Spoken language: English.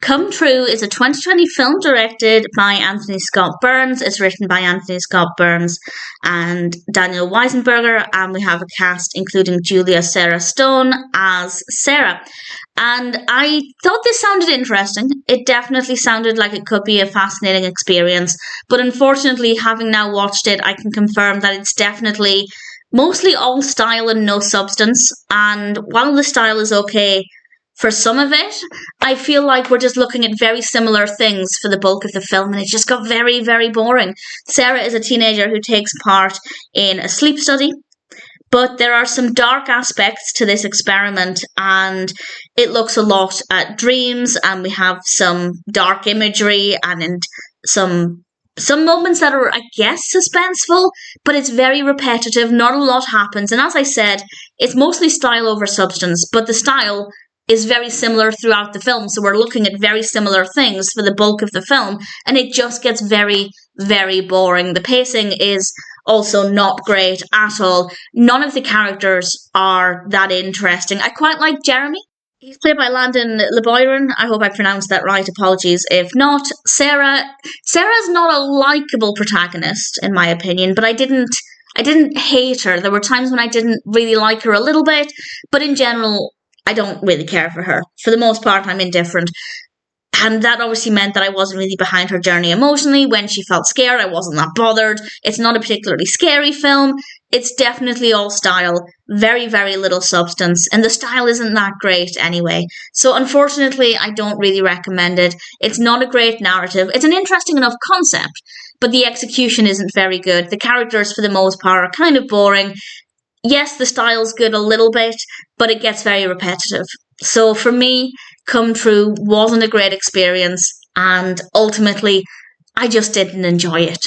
Come True is a 2020 film directed by Anthony Scott Burns. It's written by Anthony Scott Burns and Daniel Weisenberger, and we have a cast including Julia Sarah Stone as Sarah. And I thought this sounded interesting. It definitely sounded like it could be a fascinating experience, but unfortunately, having now watched it, I can confirm that it's definitely mostly all style and no substance. And while the style is okay for some of it, I feel like we're just looking at very similar things for the bulk of the film, and it just got very, very boring. Sarah is a teenager who takes part in a sleep study, but there are some dark aspects to this experiment, and it looks a lot at dreams, and we have some dark imagery and some moments that are, I guess, suspenseful, but it's very repetitive. Not a lot happens, and as I said, it's mostly style over substance, but the style is very similar throughout the film, so we're looking at very similar things for the bulk of the film, and it just gets very, very boring. The pacing is also not great at all. None of the characters are that interesting. I quite like Jeremy. He's played by Landon Liboiron. I hope I pronounced that right. Apologies if not. Sarah's not a likable protagonist, in my opinion, but I didn't hate her. There were times when I didn't really like her a little bit, but in general, I don't really care for her. For the most part, I'm indifferent. And that obviously meant that I wasn't really behind her journey emotionally. When she felt scared, I wasn't that bothered. It's not a particularly scary film. It's definitely all style. Very, very little substance. And the style isn't that great anyway. So unfortunately, I don't really recommend it. It's not a great narrative. It's an interesting enough concept, but the execution isn't very good. The characters, for the most part, are kind of boring. Yes, the style's good a little bit, but it gets very repetitive. So for me, Come True wasn't a great experience, and ultimately, I just didn't enjoy it.